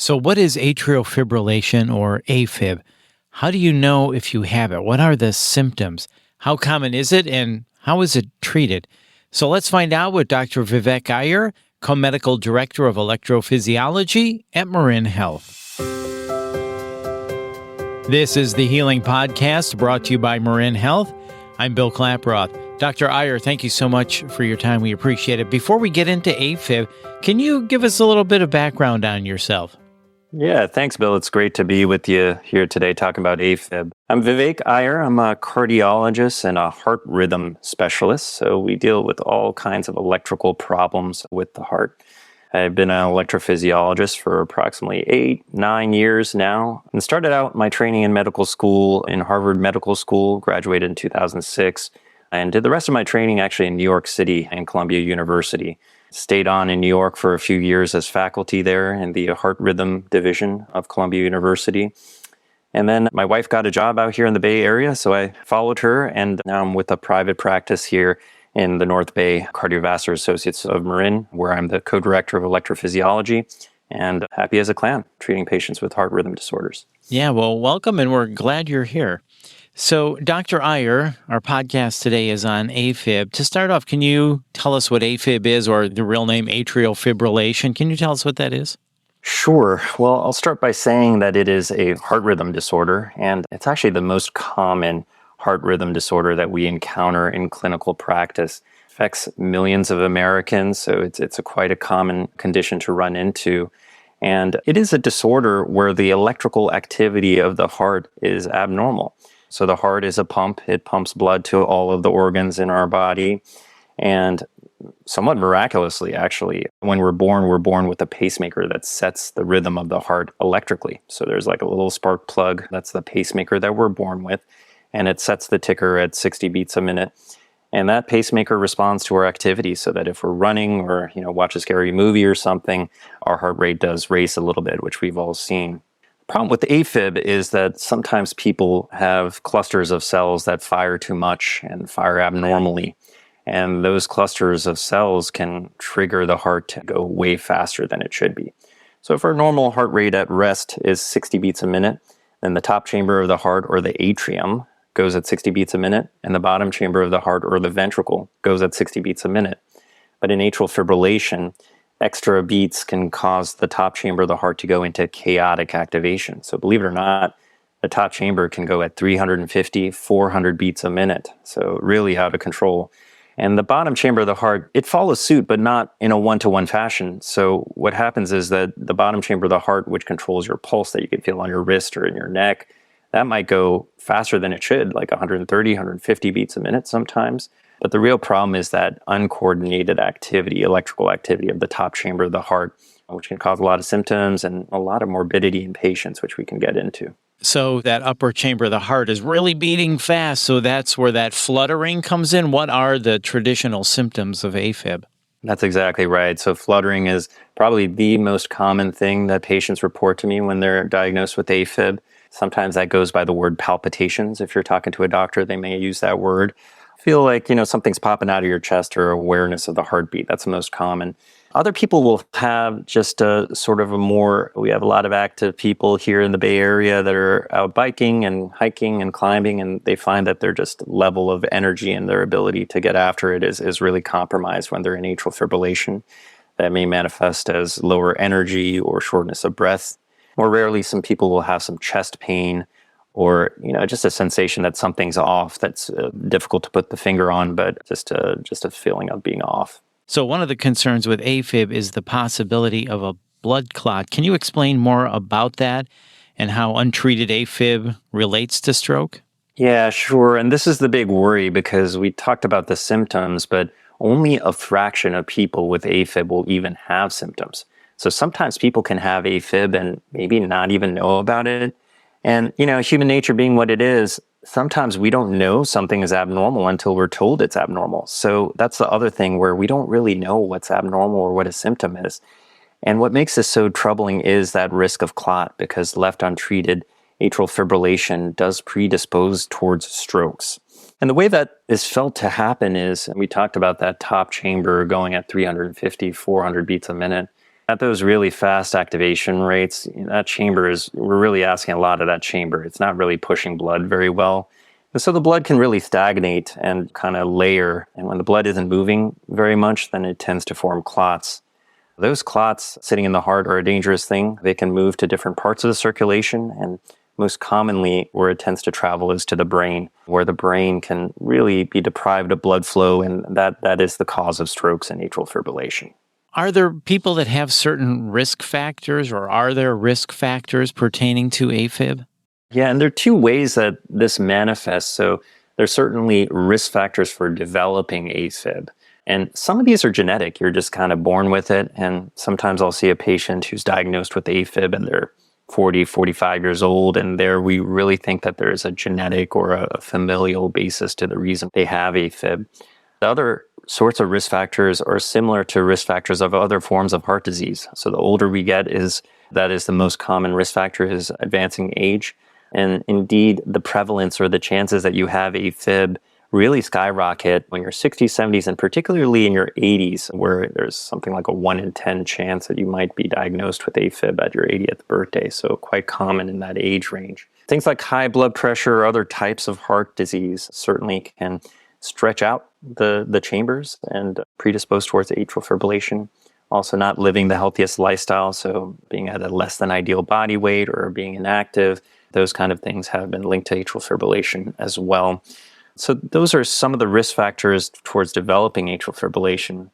So, what is atrial fibrillation or AFib? How do you know if you have it? What are the symptoms? How common is it and how is it treated? So, let's find out with Dr. Vivek Iyer, Co-Medical Director of Electrophysiology at Marin Health. This is the Healing Podcast brought to you by Marin Health. I'm Bill Klaproth. Dr. Iyer, thank you so much for your time. We appreciate it. Before we get into AFib, can you give us a little bit of background on yourself? Yeah, thanks, Bill. It's great to be with you here today talking about AFib. I'm Vivek Iyer. I'm a cardiologist and a heart rhythm specialist. So we deal with all kinds of electrical problems with the heart. I've been an electrophysiologist for approximately 8-9 years now and started out my training in medical school in Harvard Medical School, graduated in 2006, and did the rest of my training actually in New York City and Columbia University. Stayed on in New York for a few years as faculty there in the Heart Rhythm Division of Columbia University. And then my wife got a job out here in the Bay Area, so I followed her, and now I'm with a private practice here in the North Bay, Cardiovascular Associates of Marin, where I'm the co-director of electrophysiology, and happy as a clam, treating patients with heart rhythm disorders. Yeah, well, welcome, and we're glad you're here. So, Dr. Iyer, our podcast today is on AFib. To start off, can you tell us what AFib is, or the real name atrial fibrillation? Can you tell us what that is? Sure. Well, I'll start by saying that it is a heart rhythm disorder, and it's actually the most common heart rhythm disorder that we encounter in clinical practice. It affects millions of Americans, so it's quite a common condition to run into. And it is a disorder where the electrical activity of the heart is abnormal. So the heart is a pump. It pumps blood to all of the organs in our body. And somewhat miraculously, actually, when we're born with a pacemaker that sets the rhythm of the heart electrically. So there's like a little spark plug. That's the pacemaker that we're born with. And it sets the ticker at 60 beats a minute. And that pacemaker responds to our activity so that if we're running or, watch a scary movie or something, our heart rate does race a little bit, which we've all seen. The problem with AFib is that sometimes people have clusters of cells that fire too much and fire abnormally. And those clusters of cells can trigger the heart to go way faster than it should be. So if our normal heart rate at rest is 60 beats a minute, then the top chamber of the heart, or the atrium, goes at 60 beats a minute, and the bottom chamber of the heart, or the ventricle, goes at 60 beats a minute. But in atrial fibrillation, extra beats can cause the top chamber of the heart to go into chaotic activation. So believe it or not, the top chamber can go at 350, 400 beats a minute. So really out of control. And the bottom chamber of the heart, it follows suit, but not in a one-to-one fashion. So what happens is that the bottom chamber of the heart, which controls your pulse that you can feel on your wrist or in your neck, that might go faster than it should, like 130, 150 beats a minute sometimes. But the real problem is that uncoordinated activity, electrical activity of the top chamber of the heart, which can cause a lot of symptoms and a lot of morbidity in patients, which we can get into. So that upper chamber of the heart is really beating fast, so that's where that fluttering comes in. What are the traditional symptoms of AFib? That's exactly right. So fluttering is probably the most common thing that patients report to me when they're diagnosed with AFib. Sometimes that goes by the word palpitations. If you're talking to a doctor, they may use that word. Feel like, something's popping out of your chest, or awareness of the heartbeat. That's the most common. Other people will have just we have a lot of active people here in the Bay Area that are out biking and hiking and climbing, and they find that their just level of energy and their ability to get after it is really compromised when they're in atrial fibrillation. That may manifest as lower energy or shortness of breath. More rarely, some people will have some chest pain, or just a sensation that something's off that's difficult to put the finger on, but just a feeling of being off. So one of the concerns with AFib is the possibility of a blood clot. Can you explain more about that and how untreated AFib relates to stroke? Yeah, sure. And this is the big worry, because we talked about the symptoms, but only a fraction of people with AFib will even have symptoms. So sometimes people can have AFib and maybe not even know about it. And, human nature being what it is, sometimes we don't know something is abnormal until we're told it's abnormal. So that's the other thing, where we don't really know what's abnormal or what a symptom is. And what makes this so troubling is that risk of clot, because left untreated, atrial fibrillation does predispose towards strokes. And the way that is felt to happen is, and we talked about that top chamber going at 350, 400 beats a minute. At those really fast activation rates, that chamber we're really asking a lot of that chamber. It's not really pushing blood very well. And so the blood can really stagnate and kind of layer. And when the blood isn't moving very much, then it tends to form clots. Those clots sitting in the heart are a dangerous thing. They can move to different parts of the circulation, and most commonly where it tends to travel is to the brain, where the brain can really be deprived of blood flow, and that is the cause of strokes and atrial fibrillation. Are there people that have certain risk factors, or are there risk factors pertaining to AFib? Yeah, and there are two ways that this manifests. So there's certainly risk factors for developing AFib. And some of these are genetic. You're just kind of born with it. And sometimes I'll see a patient who's diagnosed with AFib and they're 40, 45 years old. And there we really think that there is a genetic or a familial basis to the reason they have AFib. The other sorts of risk factors are similar to risk factors of other forms of heart disease. So the older we get, that is the most common risk factor is advancing age. And indeed, the prevalence or the chances that you have AFib really skyrocket when you're 60s, 70s, and particularly in your 80s, where there's something like a 1 in 10 chance that you might be diagnosed with AFib at your 80th birthday. So quite common in that age range. Things like high blood pressure or other types of heart disease certainly can stretch out the chambers and predispose towards atrial fibrillation. Also not living the healthiest lifestyle, so being at a less than ideal body weight or being inactive, those kind of things have been linked to atrial fibrillation as well. So those are some of the risk factors towards developing atrial fibrillation.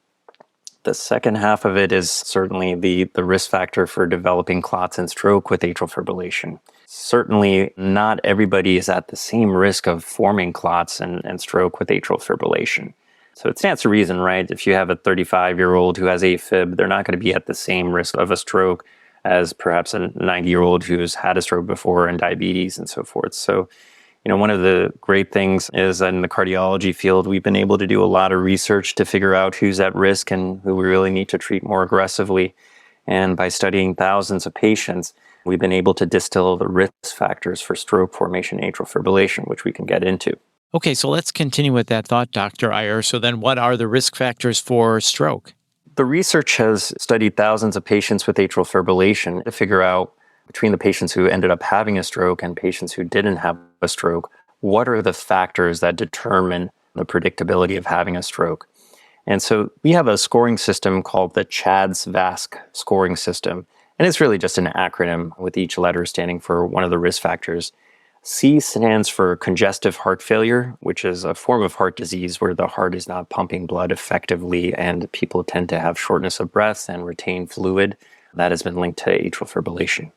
The second half of it is certainly the risk factor for developing clots and stroke with atrial fibrillation. Certainly not everybody is at the same risk of forming clots and stroke with atrial fibrillation. So it stands to reason, right? If you have a 35-year-old who has AFib, they're not going to be at the same risk of a stroke as perhaps a 90-year-old who's had a stroke before and diabetes and so forth. So, one of the great things is that in the cardiology field, we've been able to do a lot of research to figure out who's at risk and who we really need to treat more aggressively. And by studying thousands of patients, we've been able to distill the risk factors for stroke formation and atrial fibrillation, which we can get into. Okay, so let's continue with that thought, Dr. Iyer. So then what are the risk factors for stroke? The research has studied thousands of patients with atrial fibrillation to figure out between the patients who ended up having a stroke and patients who didn't have a stroke, what are the factors that determine the predictability of having a stroke? And so we have a scoring system called the CHADS-VASc scoring system. And it's really just an acronym with each letter standing for one of the risk factors. C stands for congestive heart failure, which is a form of heart disease where the heart is not pumping blood effectively and people tend to have shortness of breath and retain fluid. That has been linked to atrial fibrillation.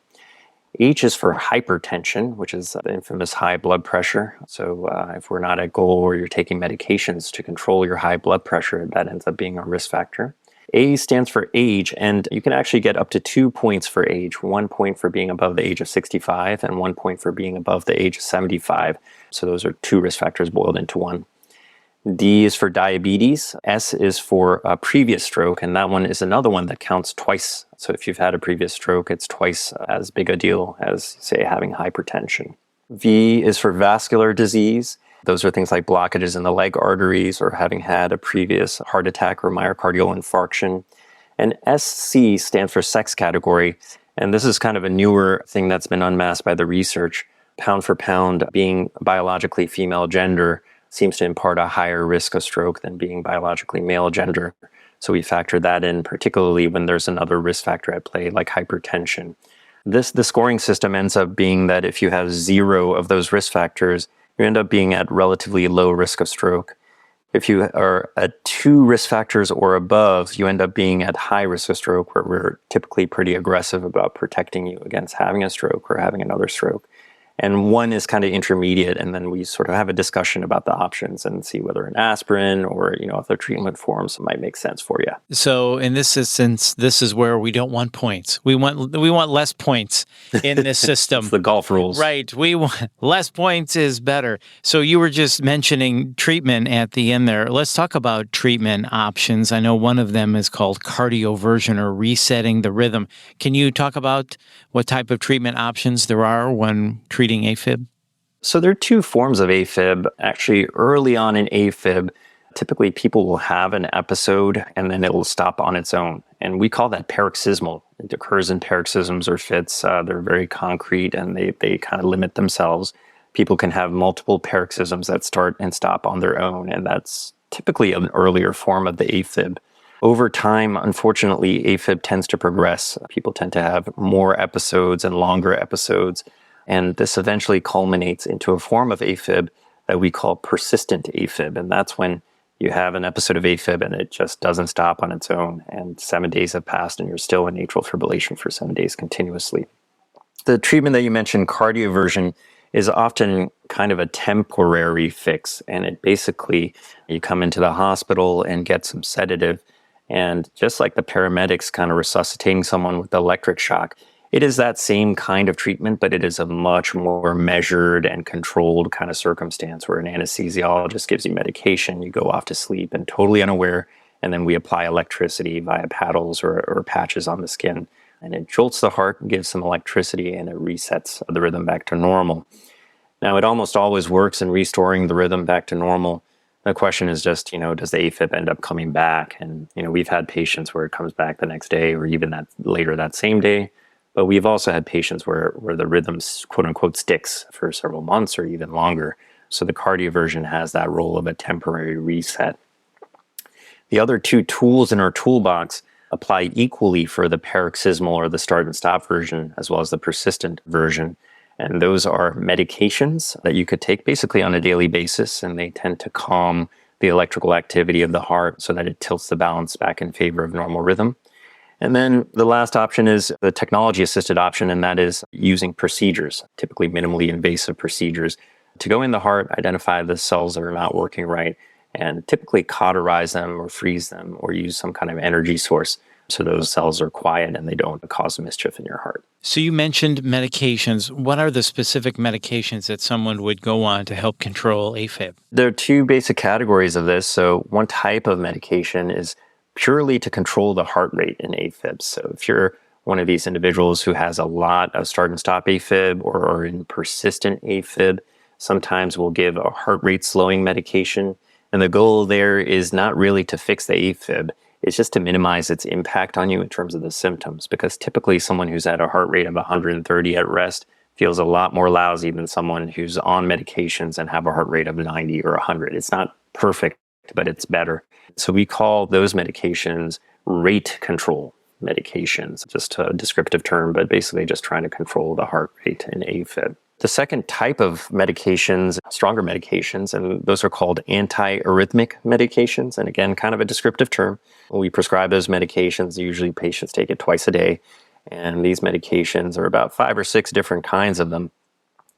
H is for hypertension, which is the infamous high blood pressure. So if we're not at goal or you're taking medications to control your high blood pressure, that ends up being a risk factor. A stands for age, and you can actually get up to 2 points for age, 1 point for being above the age of 65 and 1 point for being above the age of 75. So those are two risk factors boiled into one. D is for diabetes. S is for a previous stroke, and that one is another one that counts twice. So if you've had a previous stroke, it's twice as big a deal as, say, having hypertension. V is for vascular disease. Those are things like blockages in the leg arteries or having had a previous heart attack or myocardial infarction. And SC stands for sex category. And this is kind of a newer thing that's been unmasked by the research. Pound for pound, being biologically female gender seems to impart a higher risk of stroke than being biologically male gender. So we factor that in, particularly when there's another risk factor at play, like hypertension. The scoring system ends up being that if you have 0 of those risk factors, you end up being at relatively low risk of stroke. If you are at 2 risk factors or above, you end up being at high risk of stroke, where we're typically pretty aggressive about protecting you against having a stroke or having another stroke. And 1 is kind of intermediate, and then we sort of have a discussion about the options and see whether an aspirin or other treatment forms might make sense for you. So in this instance, this is where we don't want points. We want less points in this system. It's the golf rules. Right. We want less points is better. So you were just mentioning treatment at the end there. Let's talk about treatment options. I know one of them is called cardioversion or resetting the rhythm. Can you talk about what type of treatment options there are when treating AFib? So there are 2 forms of AFib. Actually, early on in AFib, typically people will have an episode and then it will stop on its own. And we call that paroxysmal. It occurs in paroxysms or fits. They're very concrete and they kind of limit themselves. People can have multiple paroxysms that start and stop on their own, and that's typically an earlier form of the AFib. Over time, unfortunately, AFib tends to progress. People tend to have more episodes and longer episodes, and this eventually culminates into a form of AFib that we call persistent AFib, and that's when you have an episode of AFib and it just doesn't stop on its own, and 7 days have passed and you're still in atrial fibrillation for 7 days continuously. The treatment that you mentioned, cardioversion, is often kind of a temporary fix. And it basically, you come into the hospital and get some sedative. And just like the paramedics kind of resuscitating someone with electric shock, it is that same kind of treatment, but it is a much more measured and controlled kind of circumstance where an anesthesiologist gives you medication, you go off to sleep and totally unaware, and then we apply electricity via paddles or patches on the skin. And it jolts the heart, gives some electricity, and it resets the rhythm back to normal. Now, it almost always works in restoring the rhythm back to normal. The question is just, does the AFib end up coming back? And, we've had patients where it comes back the next day or even later that same day. But we've also had patients where the rhythm, quote unquote, sticks for several months or even longer. So the cardioversion has that role of a temporary reset. The other two tools in our toolbox apply equally for the paroxysmal or the start and stop version, as well as the persistent version. And those are medications that you could take basically on a daily basis, and they tend to calm the electrical activity of the heart so that it tilts the balance back in favor of normal rhythm. And then the last option is the technology-assisted option, and that is using procedures, typically minimally invasive procedures, to go in the heart, identify the cells that are not working right, and typically cauterize them or freeze them or use some kind of energy source so those cells are quiet and they don't cause mischief in your heart. So you mentioned medications. What are the specific medications that someone would go on to help control AFib? There are two basic categories of this. So one type of medication is purely to control the heart rate in AFib. So if you're one of these individuals who has a lot of start and stop AFib or are in persistent AFib, sometimes we'll give a heart rate slowing medication. And the goal there is not really to fix the AFib. It's just to minimize its impact on you in terms of the symptoms, because typically someone who's at a heart rate of 130 at rest feels a lot more lousy than someone who's on medications and have a heart rate of 90 or 100. It's not perfect, but it's better. So we call those medications rate control medications, just a descriptive term, but basically just trying to control the heart rate in AFib. The second type of medications, stronger medications, and those are called antiarrhythmic medications. And again, kind of a descriptive term. When we prescribe those medications, usually patients take it twice a day. And these medications are about 5 or 6 different kinds of them,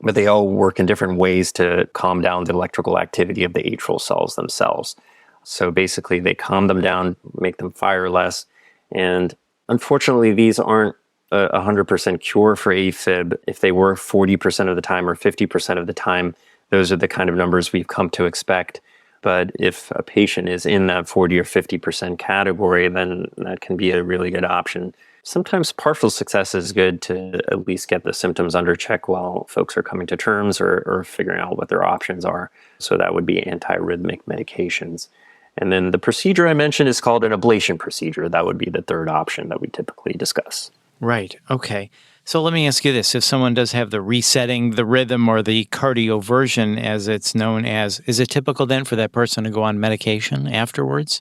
but they all work in different ways to calm down the electrical activity of the atrial cells themselves. So basically, they calm them down, make them fire less. And unfortunately, these aren't 100% cure for AFib. If they were 40% of the time or 50% of the time, those are the kind of numbers we've come to expect. But if a patient is in that 40 or 50% category, then that can be a really good option. Sometimes partial success is good to at least get the symptoms under check while folks are coming to terms or figuring out what their options are. So that would be antiarrhythmic medications. And then the procedure I mentioned is called an ablation procedure. That would be the third option that we typically discuss. Right. Okay. So let me ask you this. If someone does have the resetting the rhythm or the cardioversion, as it's known as, is it typical then for that person to go on medication afterwards?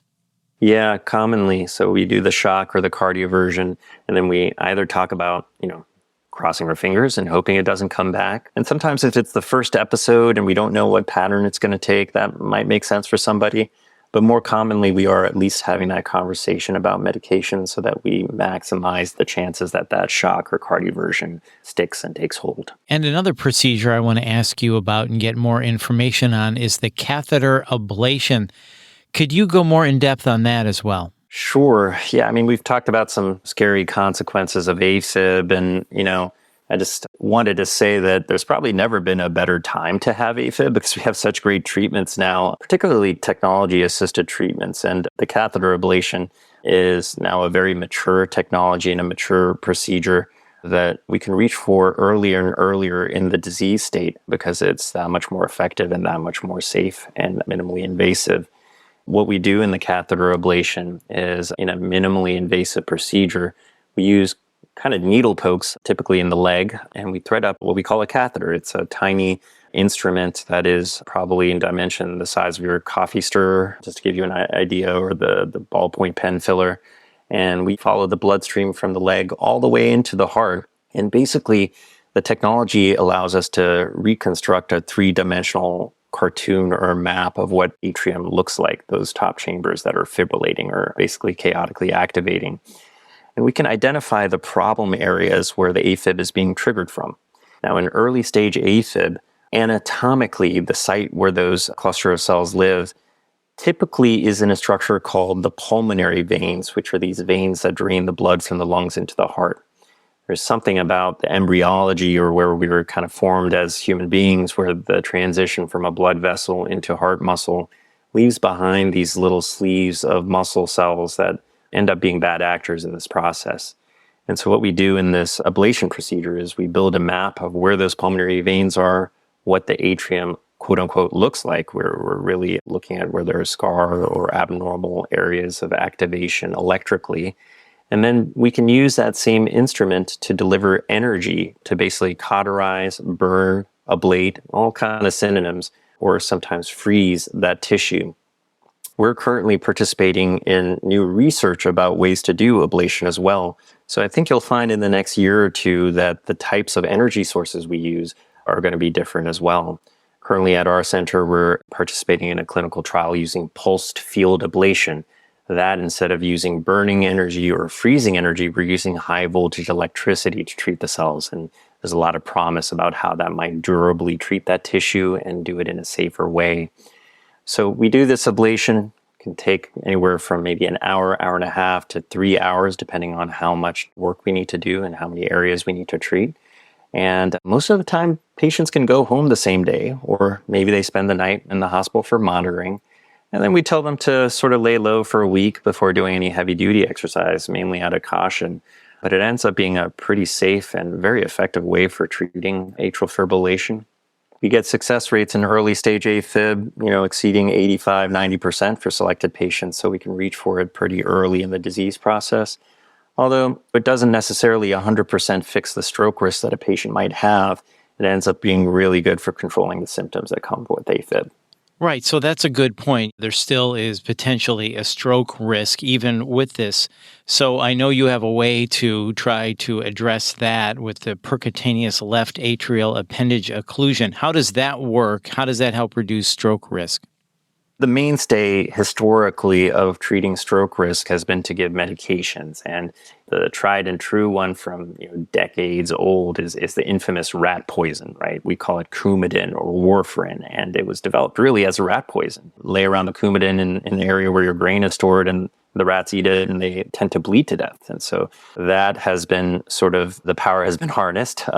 Yeah, commonly. So we do the shock or the cardioversion, and then we either talk about, crossing our fingers and hoping it doesn't come back. And sometimes if it's the first episode and we don't know what pattern it's going to take, that might make sense for somebody. But more commonly, we are at least having that conversation about medication so that we maximize the chances that that shock or cardioversion sticks and takes hold. And another procedure I want to ask you about and get more information on is the catheter ablation. Could you go more in depth on that as well? Sure. Yeah, we've talked about some scary consequences of AFib, and, I just wanted to say that there's probably never been a better time to have AFib because we have such great treatments now, particularly technology-assisted treatments. And the catheter ablation is now a very mature technology and a mature procedure that we can reach for earlier and earlier in the disease state because it's that much more effective and that much more safe and minimally invasive. What we do in the catheter ablation is, in a minimally invasive procedure, we use kind of needle pokes, typically in the leg, and we thread up what we call a catheter. It's a tiny instrument that is probably in dimension the size of your coffee stirrer, just to give you an idea, or the ballpoint pen filler. And we follow the bloodstream from the leg all the way into the heart. And basically, the technology allows us to reconstruct a three-dimensional cartoon or map of what atrium looks like, those top chambers that are fibrillating or basically chaotically activating. And we can identify the problem areas where the AFib is being triggered from. Now, in early stage AFib, anatomically, the site where those cluster of cells live typically is in a structure called the pulmonary veins, which are these veins that drain the blood from the lungs into the heart. There's something about the embryology, or where we were kind of formed as human beings, where the transition from a blood vessel into heart muscle leaves behind these little sleeves of muscle cells that end up being bad actors in this process. And so what we do in this ablation procedure is we build a map of where those pulmonary veins are, what the atrium, quote unquote, looks like. We're really looking at where there are scar or abnormal areas of activation electrically. And then we can use that same instrument to deliver energy to basically cauterize, burn, ablate, all kind of synonyms, or sometimes freeze that tissue. We're currently participating in new research about ways to do ablation as well. So I think you'll find in the next year or two that the types of energy sources we use are going to be different as well. Currently at our center, we're participating in a clinical trial using pulsed field ablation. That, instead of using burning energy or freezing energy, we're using high voltage electricity to treat the cells. And there's a lot of promise about how that might durably treat that tissue and do it in a safer way. So we do this ablation. It can take anywhere from maybe an hour, hour and a half to 3 hours, depending on how much work we need to do and how many areas we need to treat. And most of the time, patients can go home the same day, or maybe they spend the night in the hospital for monitoring. And then we tell them to sort of lay low for a week before doing any heavy duty exercise, mainly out of caution. But it ends up being a pretty safe and very effective way for treating atrial fibrillation. We get success rates in early stage AFib, exceeding 85, 90% for selected patients, so we can reach for it pretty early in the disease process. Although it doesn't necessarily 100% fix the stroke risk that a patient might have, it ends up being really good for controlling the symptoms that come with AFib. Right. So that's a good point. There still is potentially a stroke risk even with this. So I know you have a way to try to address that with the percutaneous left atrial appendage occlusion. How does that work? How does that help reduce stroke risk? The mainstay historically of treating stroke risk has been to give medications, and the tried and true one from decades old is the infamous rat poison, right? We call it Coumadin or warfarin, and it was developed really as a rat poison. Lay around the Coumadin in the area where your brain is stored, and the rats eat it and they tend to bleed to death. And so that has been sort of, the power has been harnessed,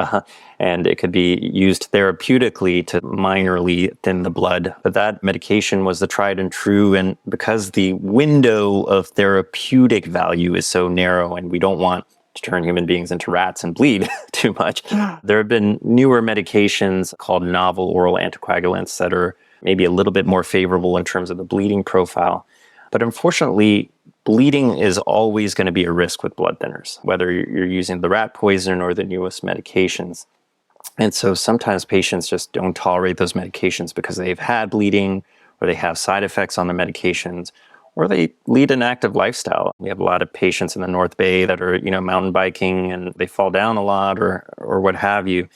and it could be used therapeutically to minorly thin the blood. But that medication was the tried and true. And because the window of therapeutic value is so narrow and we don't want to turn human beings into rats and bleed too much, there have been newer medications called novel oral anticoagulants that are maybe a little bit more favorable in terms of the bleeding profile. But unfortunately, bleeding is always going to be a risk with blood thinners, whether you're using the rat poison or the newest medications. And so sometimes patients just don't tolerate those medications because they've had bleeding, or they have side effects on the medications, or they lead an active lifestyle. We have a lot of patients in the North Bay that are, mountain biking and they fall down a lot or what have you.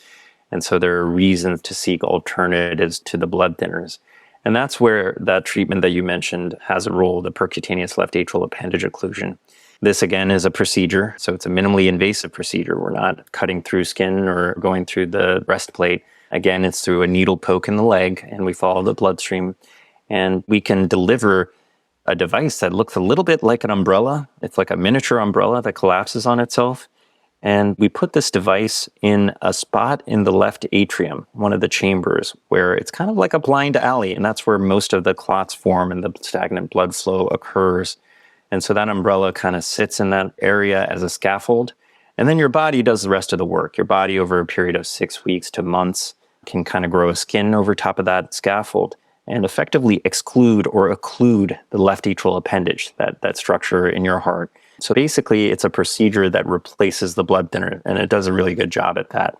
And so there are reasons to seek alternatives to the blood thinners. And that's where that treatment that you mentioned has a role, the percutaneous left atrial appendage occlusion. This, again, is a procedure, so it's a minimally invasive procedure. We're not cutting through skin or going through the breastplate. Again, it's through a needle poke in the leg, and we follow the bloodstream. And we can deliver a device that looks a little bit like an umbrella. It's like a miniature umbrella that collapses on itself. And we put this device in a spot in the left atrium, one of the chambers, where it's kind of like a blind alley, and that's where most of the clots form and the stagnant blood flow occurs. And so that umbrella kind of sits in that area as a scaffold. And then your body does the rest of the work. Your body, over a period of 6 weeks to months, can kind of grow a skin over top of that scaffold. and effectively exclude or occlude the left atrial appendage, that structure in your heart. So basically, it's a procedure that replaces the blood thinner, and it does a really good job at that.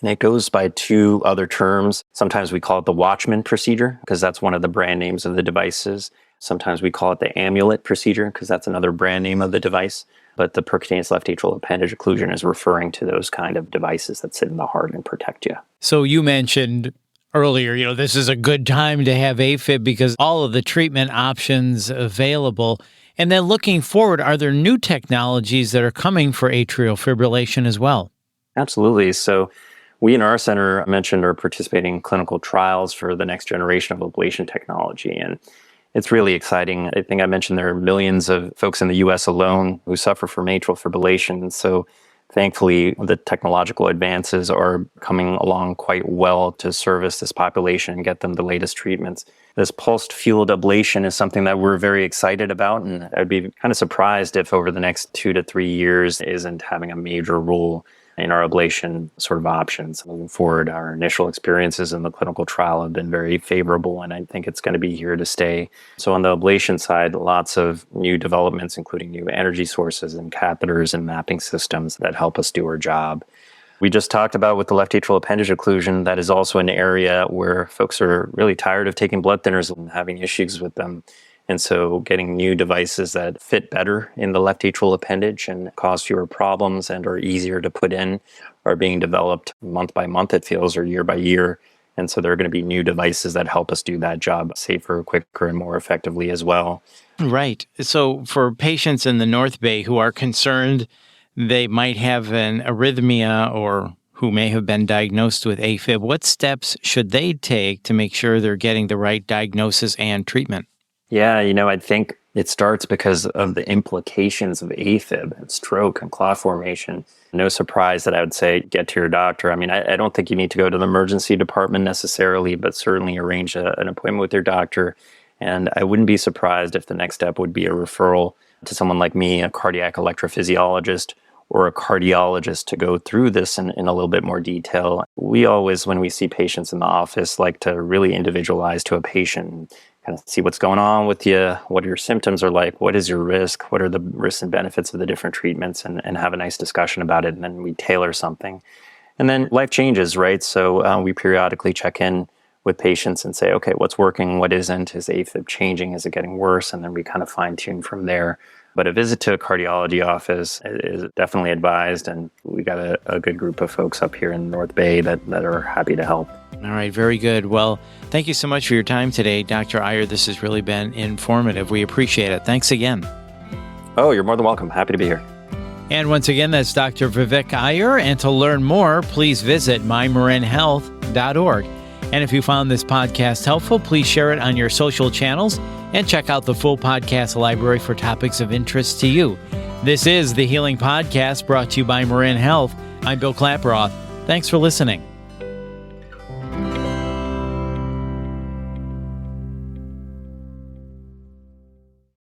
And it goes by two other terms. Sometimes we call it the Watchman procedure, because that's one of the brand names of the devices. Sometimes we call it the Amulet procedure, because that's another brand name of the device. But the percutaneous left atrial appendage occlusion is referring to those kind of devices that sit in the heart and protect you. So you mentioned earlier, this is a good time to have AFib because all of the treatment options available. And then looking forward, are there new technologies that are coming for atrial fibrillation as well? Absolutely. So we in our center, I mentioned, are participating in clinical trials for the next generation of ablation technology. And it's really exciting. I think I mentioned there are millions of folks in the U.S. alone who suffer from atrial fibrillation. And so thankfully, the technological advances are coming along quite well to service this population and get them the latest treatments. This pulsed field ablation is something that we're very excited about. And I'd be kind of surprised if over the next 2 to 3 years isn't having a major role in our ablation sort of options. Moving forward, our initial experiences in the clinical trial have been very favorable, and I think it's going to be here to stay. So on the ablation side, lots of new developments, including new energy sources and catheters and mapping systems that help us do our job. We just talked about with the left atrial appendage occlusion, that is also an area where folks are really tired of taking blood thinners and having issues with them. And so getting new devices that fit better in the left atrial appendage and cause fewer problems and are easier to put in are being developed month by month, it feels, or year by year. And so there are going to be new devices that help us do that job safer, quicker, and more effectively as well. Right. So for patients in the North Bay who are concerned they might have an arrhythmia or who may have been diagnosed with AFib, what steps should they take to make sure they're getting the right diagnosis and treatment? Yeah, I think it starts because of the implications of AFib and stroke and clot formation. No surprise that I would say get to your doctor. I mean, I don't think you need to go to the emergency department necessarily, but certainly arrange an appointment with your doctor. And I wouldn't be surprised if the next step would be a referral to someone like me, a cardiac electrophysiologist, or a cardiologist to go through this in a little bit more detail. We always, when we see patients in the office, like to really individualize to a patient, kind of see what's going on with you, what your symptoms are like, what is your risk, what are the risks and benefits of the different treatments, and have a nice discussion about it, and then we tailor something. And then life changes, right? So we periodically check in with patients and say, okay, what's working, what isn't, is AFib changing, is it getting worse? And then we kind of fine tune from there. But a visit to a cardiology office is definitely advised, and we got a good group of folks up here in North Bay that are happy to help. All right, very good. Well, thank you so much for your time today, Dr. Iyer. This has really been informative. We appreciate it. Thanks again. Oh, you're more than welcome. Happy to be here. And once again, that's Dr. Vivek Iyer. And to learn more, please visit mymarinhealth.org. And if you found this podcast helpful, please share it on your social channels and check out the full podcast library for topics of interest to you. This is the Healing Podcast brought to you by Marin Health. I'm Bill Klaproth. Thanks for listening.